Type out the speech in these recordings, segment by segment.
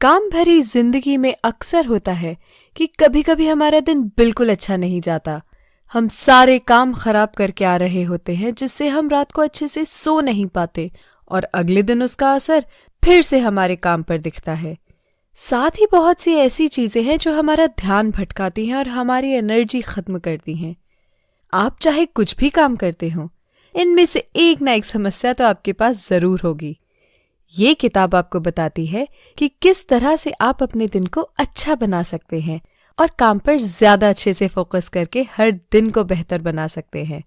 काम भरी जिंदगी में अक्सर होता है कि कभी कभी हमारा दिन बिल्कुल अच्छा नहीं जाता। हम सारे काम खराब करके आ रहे होते हैं जिससे हम रात को अच्छे से सो नहीं पाते और अगले दिन उसका असर फिर से हमारे काम पर दिखता है। साथ ही बहुत सी ऐसी चीजें हैं जो हमारा ध्यान भटकाती हैं और हमारी एनर्जी खत्म करती हैं। आप चाहे कुछ भी काम करते हो, इनमें से एक ना एक समस्या तो आपके पास जरूर होगी। ये किताब आपको बताती है कि किस तरह से आप अपने दिन को अच्छा बना सकते हैं और काम पर ज्यादा अच्छे से फोकस करके हर दिन को बेहतर बना सकते हैं।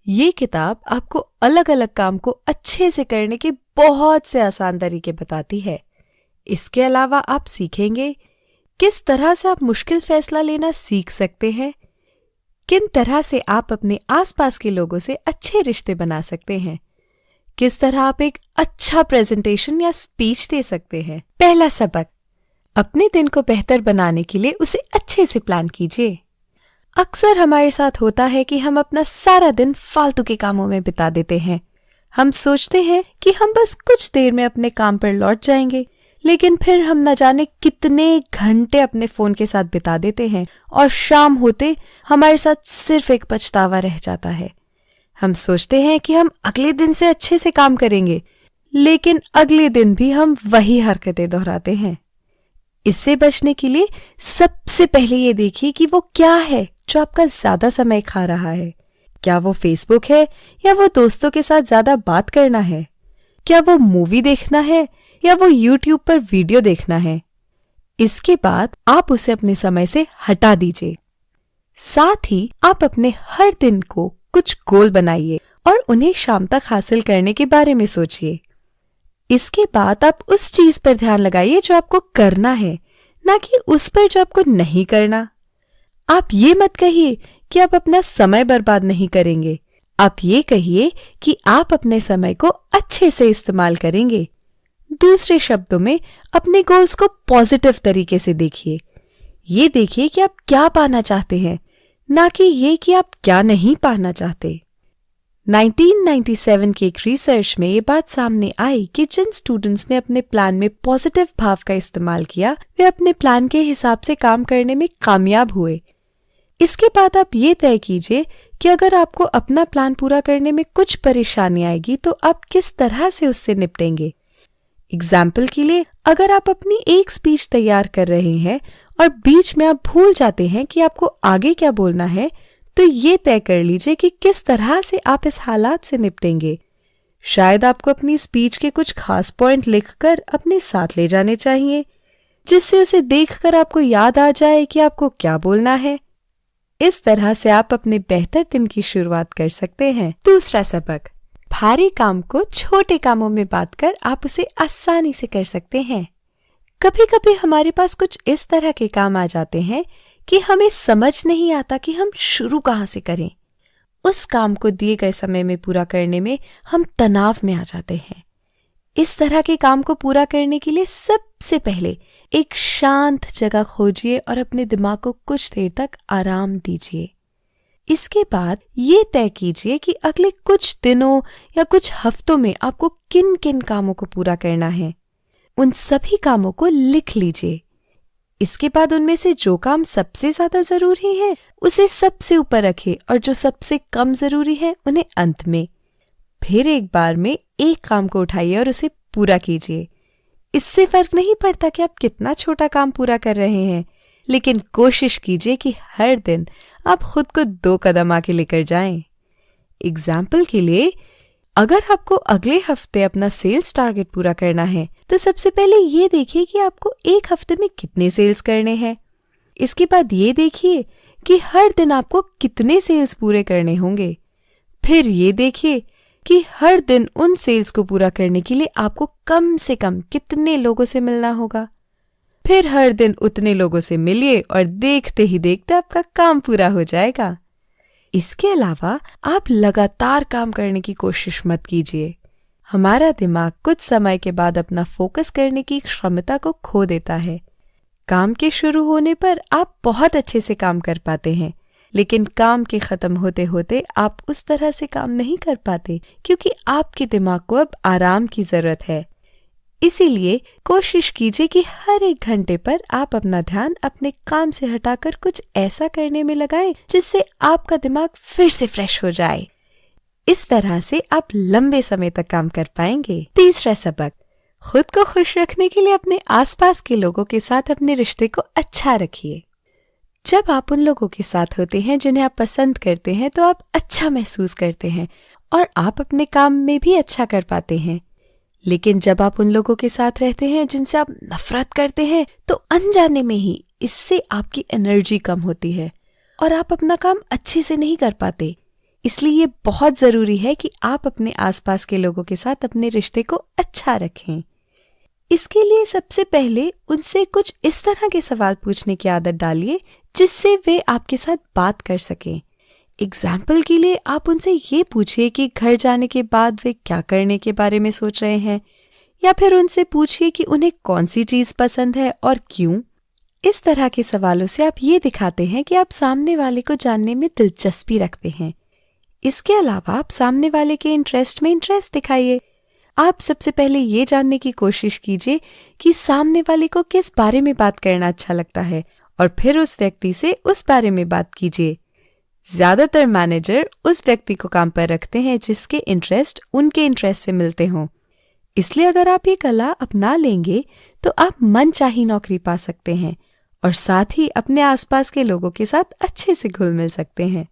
ये किताब आपको अलग अलग काम को अच्छे से करने के बहुत से आसान तरीके बताती है। इसके अलावा आप सीखेंगे किस तरह से आप मुश्किल फैसला लेना सीख सकते हैं, किन तरह से आप अपने आसपास के लोगों से अच्छे रिश्ते बना सकते हैं, किस तरह आप एक अच्छा प्रेजेंटेशन या स्पीच दे सकते हैं। पहला सबक, अपने दिन को बेहतर बनाने के लिए उसे अच्छे से प्लान कीजिए। अक्सर हमारे साथ होता है कि हम अपना सारा दिन फालतू के कामों में बिता देते हैं। हम सोचते हैं कि हम बस कुछ देर में अपने काम पर लौट जाएंगे, लेकिन फिर हम न जाने कितने घंटे अपने फोन के साथ बिता देते हैं और शाम होते हमारे साथ सिर्फ एक पछतावा रह जाता है। हम सोचते हैं कि हम अगले दिन से अच्छे से काम करेंगे, लेकिन अगले दिन भी हम वही हरकतें दोहराते हैं। इससे बचने के लिए सबसे पहले ये देखिए कि वो क्या है जो आपका ज्यादा समय खा रहा है। क्या वो फेसबुक है या वो दोस्तों के साथ ज्यादा बात करना है? क्या वो मूवी देखना है या वो यूट्यूब पर वीडियो देखना है? इसके बाद आप उसे अपने समय से हटा दीजिए। साथ ही आप अपने हर दिन को कुछ गोल बनाइए और उन्हें शाम तक हासिल करने के बारे में सोचिए। इसके बाद आप उस चीज पर ध्यान लगाइए जो आपको करना है, ना कि उस पर जो आपको नहीं करना। आप ये मत कहिए कि आप अपना समय बर्बाद नहीं करेंगे, आप ये कहिए कि आप अपने समय को अच्छे से इस्तेमाल करेंगे। दूसरे शब्दों में, अपने गोल्स को पॉजिटिव तरीके से देखिए। ये देखिए कि आप क्या पाना चाहते हैं, ना कि ये कि आप क्या नहीं पाना चाहते। 1997 के एक रिसर्च में ये बात सामने आई कि जिन स्टूडेंट्स ने अपने प्लान में पॉजिटिव भाव का इस्तेमाल किया, वे अपने प्लान के हिसाब से काम करने में कामयाब हुए। इसके बाद आप ये तय कीजिए कि अगर आपको अपना प्लान पूरा करने में कुछ परेशानी आएगी तो आप किस तरह से उससे निपटेंगे। एग्जाम्पल के लिए, अगर आप अपनी एक स्पीच तैयार कर रहे हैं और बीच में आप भूल जाते हैं कि आपको आगे क्या बोलना है, तो ये तय कर लीजिए कि किस तरह से आप इस हालात से निपटेंगे। शायद आपको अपनी स्पीच के कुछ खास पॉइंट लिखकर अपने साथ ले जाने चाहिए, जिससे उसे देखकर आपको याद आ जाए कि आपको क्या बोलना है। इस तरह से आप अपने बेहतर दिन की शुरुआत कर सकते हैं। दूसरा सबक, भारी काम को छोटे कामों में बांटकर आप उसे आसानी से कर सकते हैं। कभी कभी हमारे पास कुछ इस तरह के काम आ जाते हैं कि हमें समझ नहीं आता कि हम शुरू कहाँ से करें। उस काम को दिए गए समय में पूरा करने में हम तनाव में आ जाते हैं। इस तरह के काम को पूरा करने के लिए सबसे पहले एक शांत जगह खोजिए और अपने दिमाग को कुछ देर तक आराम दीजिए। इसके बाद ये तय कीजिए कि अगले कुछ दिनों या कुछ हफ्तों में आपको किन किन कामों को पूरा करना है। उन सभी कामों को लिख लीजिए। इसके बाद उनमें से जो काम सबसे ज्यादा जरूरी है उसे सबसे ऊपर रखें और जो सबसे कम जरूरी है उन्हें अंत में। फिर एक बार में एक काम को उठाइए और उसे पूरा कीजिए। इससे फर्क नहीं पड़ता कि आप कितना छोटा काम पूरा कर रहे हैं, लेकिन कोशिश कीजिए कि हर दिन आप खुद को 2 कदम आगे लेकर जाएं। एग्जाम्पल के लिए, अगर आपको अगले हफ्ते अपना सेल्स टारगेट पूरा करना है, तो सबसे पहले ये देखिए कि आपको एक हफ्ते में कितने सेल्स करने हैं। इसके बाद ये देखिए कि हर दिन आपको कितने सेल्स पूरे करने होंगे। फिर ये देखिए कि हर दिन उन सेल्स को पूरा करने के लिए आपको कम से कम कितने लोगों से मिलना होगा। फिर हर दिन उतने लोगों से मिलिए और देखते ही देखते आपका काम पूरा हो जाएगा। इसके अलावा आप लगातार काम करने की कोशिश मत कीजिए। हमारा दिमाग कुछ समय के बाद अपना फोकस करने की क्षमता को खो देता है। काम के शुरू होने पर आप बहुत अच्छे से काम कर पाते हैं, लेकिन काम के खत्म होते होते आप उस तरह से काम नहीं कर पाते क्योंकि आपके दिमाग को अब आराम की जरूरत है। इसीलिए कोशिश कीजिए कि हर 1 घंटे पर आप अपना ध्यान अपने काम से हटाकर कुछ ऐसा करने में लगाएं जिससे आपका दिमाग फिर से फ्रेश हो जाए। इस तरह से आप लंबे समय तक काम कर पाएंगे। तीसरा सबक, खुद को खुश रखने के लिए अपने आसपास के लोगों के साथ अपने रिश्ते को अच्छा रखिए। जब आप उन लोगों के साथ होते हैं जिन्हें आप पसंद करते हैं तो आप अच्छा महसूस करते हैं और आप अपने काम में भी अच्छा कर पाते हैं। लेकिन जब आप उन लोगों के साथ रहते हैं जिनसे आप नफरत करते हैं तो अनजाने में ही इससे आपकी एनर्जी कम होती है और आप अपना काम अच्छे से नहीं कर पाते। इसलिए ये बहुत जरूरी है कि आप अपने आसपास के लोगों के साथ अपने रिश्ते को अच्छा रखें। इसके लिए सबसे पहले उनसे कुछ इस तरह के सवाल पूछने की आदत डालिए जिससे वे आपके साथ बात कर सकें। एग्जाम्पल के लिए आप उनसे ये पूछिए कि घर जाने के बाद वे क्या करने के बारे में सोच रहे हैं, या फिर उनसे पूछिए कि उन्हें कौन सी चीज पसंद है और क्यों। इस तरह के सवालों से आप ये दिखाते हैं कि आप सामने वाले को जानने में दिलचस्पी रखते हैं। इसके अलावा आप सामने वाले के इंटरेस्ट में इंटरेस्ट दिखाइए। आप सबसे पहले ये जानने की कोशिश कीजिए कि सामने वाले को किस बारे में बात करना अच्छा लगता है और फिर उस व्यक्ति से उस बारे में बात कीजिए। ज्यादातर मैनेजर उस व्यक्ति को काम पर रखते हैं जिसके इंटरेस्ट उनके इंटरेस्ट से मिलते हों। इसलिए अगर आप ये कला अपना लेंगे तो आप मनचाही नौकरी पा सकते हैं और साथ ही अपने आसपास के लोगों के साथ अच्छे से घुल मिल सकते हैं।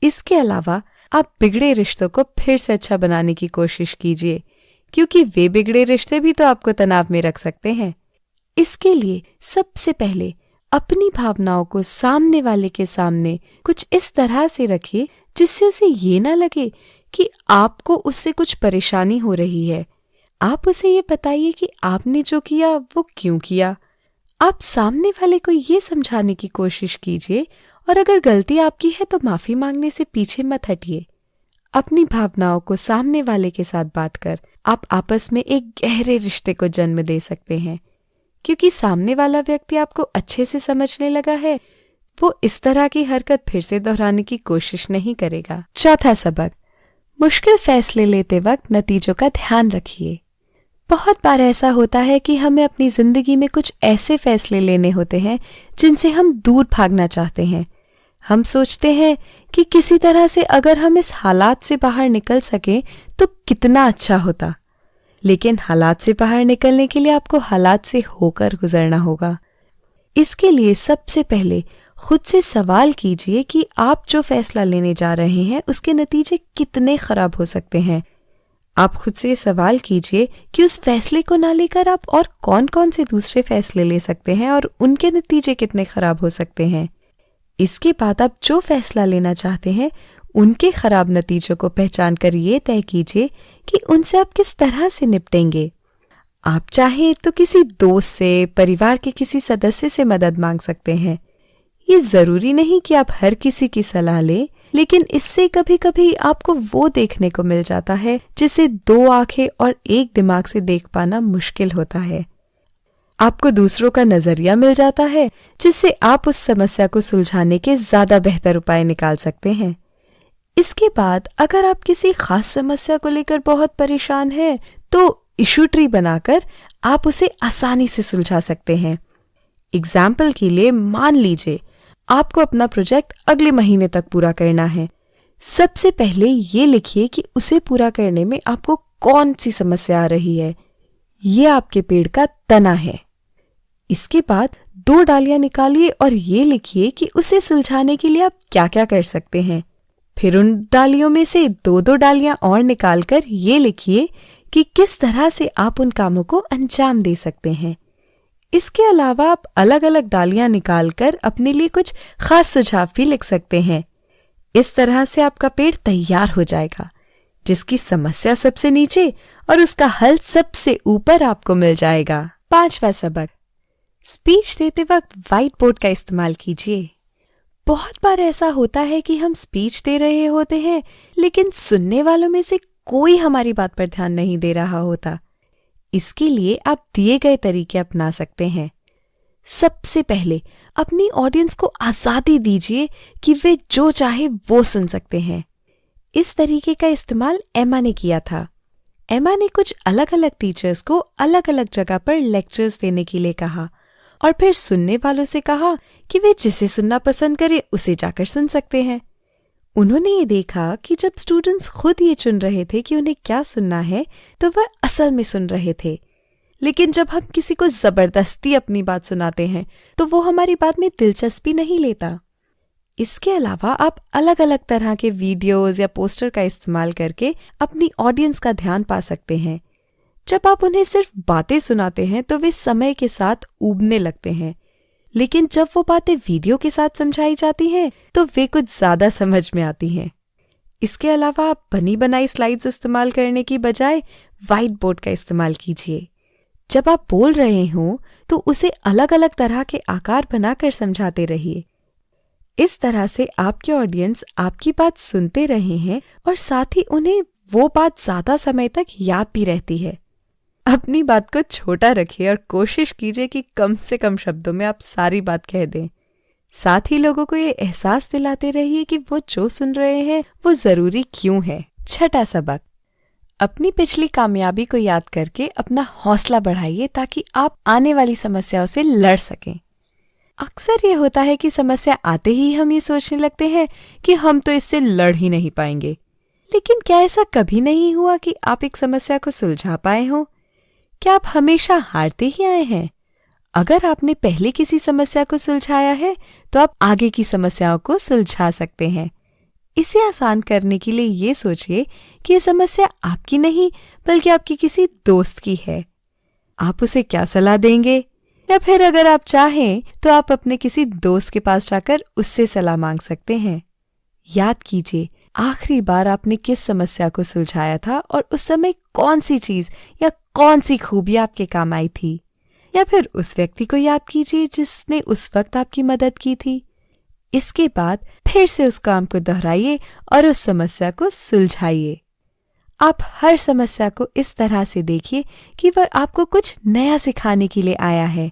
इसके अलावा आप बिगड़े रिश्तों को फिर से अच्छा बनाने की कोशिश कीजिए, क्योंकि वे बिगड़े रिश्ते भी तो आपको तनाव में रख सकते हैं। इसके लिए सबसे पहले अपनी भावनाओं को सामने वाले के सामने कुछ इस तरह से रखिए जिससे उसे ये ना लगे कि आपको उससे कुछ परेशानी हो रही है। आप उसे ये बताइए कि आपने जो किया वो क्यों किया। आप सामने वाले को ये समझाने की कोशिश कीजिए और अगर गलती आपकी है तो माफी मांगने से पीछे मत हटिए। अपनी भावनाओं को सामने वाले के साथ बांटकर आप आपस में एक गहरे रिश्ते को जन्म दे सकते हैं, क्योंकि सामने वाला व्यक्ति आपको अच्छे से समझने लगा है। वो इस तरह की हरकत फिर से दोहराने की कोशिश नहीं करेगा। चौथा सबक, मुश्किल फैसले लेते वक्त नतीजों का ध्यान रखिए। बहुत बार ऐसा होता है कि हमें अपनी जिंदगी में कुछ ऐसे फैसले लेने होते हैं जिनसे हम दूर भागना चाहते हैं। हम सोचते हैं कि किसी तरह से अगर हम इस हालात से बाहर निकल सकें तो कितना अच्छा होता। लेकिन हालात से बाहर निकलने के लिए आपको हालात से होकर गुजरना होगा। इसके लिए सबसे पहले खुद से सवाल कीजिए कि आप जो फैसला लेने जा रहे हैं उसके नतीजे कितने खराब हो सकते हैं। आप खुद से सवाल कीजिए कि उस फैसले को ना लेकर आप और कौन कौन से दूसरे फैसले ले सकते हैं और उनके नतीजे कितने खराब हो सकते हैं। इसके बाद आप जो फैसला लेना चाहते हैं उनके खराब नतीजों को पहचान कर ये तय कीजिए कि उनसे आप किस तरह से निपटेंगे। आप चाहें तो किसी दोस्त से, परिवार के किसी सदस्य से मदद मांग सकते हैं। ये जरूरी नहीं कि आप हर किसी की सलाह लें, लेकिन इससे कभी कभी आपको वो देखने को मिल जाता है जिसे 2 आंखें और 1 दिमाग से देख पाना मुश्किल होता है। आपको दूसरों का नजरिया मिल जाता है जिससे आप उस समस्या को सुलझाने के ज्यादा बेहतर उपाय निकाल सकते हैं। इसके बाद अगर आप किसी खास समस्या को लेकर बहुत परेशान हैं तो इशू ट्री बनाकर आप उसे आसानी से सुलझा सकते हैं। एग्जाम्पल के लिए मान लीजिए आपको अपना प्रोजेक्ट अगले महीने तक पूरा करना है। सबसे पहले ये लिखिए कि उसे पूरा करने में आपको कौन सी समस्या आ रही है। ये आपके पेड़ का तना है। इसके बाद 2 डालियां निकालिए और ये लिखिए कि उसे सुलझाने के लिए आप क्या क्या कर सकते हैं। फिर उन डालियों में से 2-2 डालियां और निकालकर ये लिखिए कि किस तरह से आप उन कामों को अंजाम दे सकते हैं। इसके अलावा आप अलग अलग डालियां निकालकर अपने लिए कुछ खास सुझाव भी लिख सकते हैं। इस तरह से आपका पेड़ तैयार हो जाएगा, जिसकी समस्या सबसे नीचे और उसका हल सबसे ऊपर आपको मिल जाएगा। 5वां सबक, स्पीच देते वक्त व्हाइट बोर्ड का इस्तेमाल कीजिए। बहुत बार ऐसा होता है कि हम स्पीच दे रहे होते हैं लेकिन सुनने वालों में से कोई हमारी बात पर ध्यान नहीं दे रहा होता। इसके लिए आप दिए गए तरीके अपना सकते हैं। सबसे पहले अपनी ऑडियंस को आजादी दीजिए कि वे जो चाहे वो सुन सकते हैं। इस तरीके का इस्तेमाल एमा ने किया था। एमा ने कुछ अलग अलग टीचर्स को अलग अलग जगह पर लेक्चर्स देने के लिए कहा और फिर सुनने वालों से कहा कि वे जिसे सुनना पसंद करें उसे जाकर सुन सकते हैं। उन्होंने ये देखा कि जब स्टूडेंट्स खुद ये चुन रहे थे कि उन्हें क्या सुनना है तो वह असल में सुन रहे थे, लेकिन जब हम किसी को जबरदस्ती अपनी बात सुनाते हैं तो वो हमारी बात में दिलचस्पी नहीं लेता। इसके अलावा आप अलग अलग तरह के वीडियोस या पोस्टर का इस्तेमाल करके अपनी ऑडियंस का ध्यान पा सकते हैं। जब आप उन्हें सिर्फ बातें सुनाते हैं तो वे समय के साथ ऊबने लगते हैं, लेकिन जब वो बातें वीडियो के साथ समझाई जाती हैं तो वे कुछ ज्यादा समझ में आती हैं। इसके अलावा आप बनी बनाई स्लाइड्स इस्तेमाल करने की बजाय व्हाइट बोर्ड का इस्तेमाल कीजिए। जब आप बोल रहे हों तो उसे अलग अलग तरह के आकार बनाकर समझाते रहिए। इस तरह से आपके ऑडियंस आपकी बात सुनते रहे हैं और साथ ही उन्हें वो बात ज्यादा समय तक याद भी रहती है। अपनी बात को छोटा रखिए और कोशिश कीजिए कि कम से कम शब्दों में आप सारी बात कह दें। साथ ही लोगों को ये एहसास दिलाते रहिए कि वो जो सुन रहे हैं वो जरूरी क्यों है। छठा सबक, अपनी पिछली कामयाबी को याद करके अपना हौसला बढ़ाइए ताकि आप आने वाली समस्याओं से लड़ सकें। अक्सर ये होता है कि समस्या आते ही हम ये सोचने लगते हैं कि हम तो इससे लड़ ही नहीं पाएंगे, लेकिन क्या ऐसा कभी नहीं हुआ कि आप एक समस्या को सुलझा पाए हो? क्या आप हमेशा हारते ही आए हैं? अगर आपने पहले किसी समस्या को सुलझाया है तो आप आगे की समस्याओं को सुलझा सकते हैं। इसे आसान करने के लिए ये सोचिए कि ये समस्या आपकी नहीं बल्कि आपकी किसी दोस्त की है। आप उसे क्या सलाह देंगे? या फिर अगर आप चाहें तो आप अपने किसी दोस्त के पास जाकर उससे सलाह मांग सकते हैं। याद कीजिए आखिरी बार आपने किस समस्या को सुलझाया था और उस समय कौन सी चीज या कौन सी खूबी आपके काम आई थी। या फिर उस व्यक्ति को याद कीजिए जिसने उस वक्त आपकी मदद की थी। इसके बाद फिर से उस काम को दोहराइए और उस समस्या को सुलझाइए। आप हर समस्या को इस तरह से देखिए कि वह आपको कुछ नया सिखाने के लिए आया है।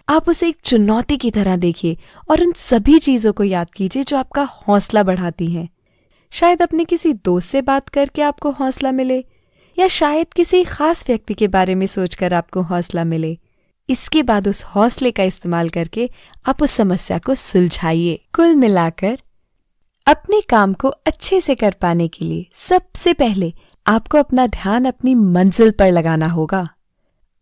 आप उसे एक चुनौती की तरह देखिए और उन सभी चीजों को याद कीजिए जो आपका हौसला बढ़ाती हैं। शायद अपने किसी दोस्त से बात करके आपको हौसला मिले, या शायद किसी खास व्यक्ति के बारे में सोचकर आपको हौसला मिले। इसके बाद उस हौसले का इस्तेमाल करके आप उस समस्या को सुलझाइए। कुल मिलाकर अपने काम को अच्छे से कर पाने के लिए सबसे पहले आपको अपना ध्यान अपनी मंजिल पर लगाना होगा।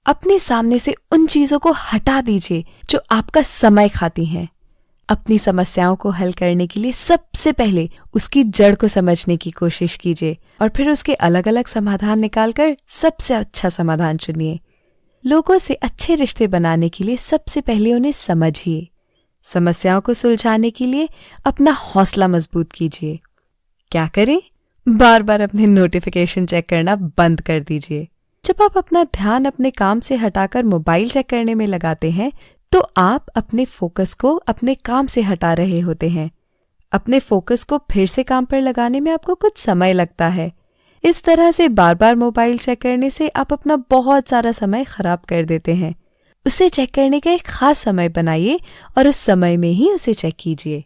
अपने सामने से उन चीजों को हटा दीजिए जो आपका समय खाती हैं। अपनी समस्याओं को हल करने के लिए सबसे पहले उसकी जड़ को समझने की कोशिश कीजिए और फिर उसके अलग अलग समाधान निकालकर सबसे अच्छा समाधान चुनिए। लोगों से अच्छे रिश्ते बनाने के लिए सबसे पहले उन्हें समझिए। समस्याओं को सुलझाने के लिए अपना हौसला मजबूत कीजिए। क्या करें? बार बार अपने नोटिफिकेशन चेक करना बंद कर दीजिए। जब आप अपना ध्यान अपने काम से हटाकर मोबाइल चेक करने में लगाते हैं तो आप अपने फोकस को अपने काम से हटा रहे होते हैं। अपने फोकस को फिर से काम पर लगाने में आपको कुछ समय लगता है। इस तरह से बार बार मोबाइल चेक करने से आप अपना बहुत सारा समय खराब कर देते हैं। उसे चेक करने का एक खास समय बनाइए और उस समय में ही उसे चेक कीजिए।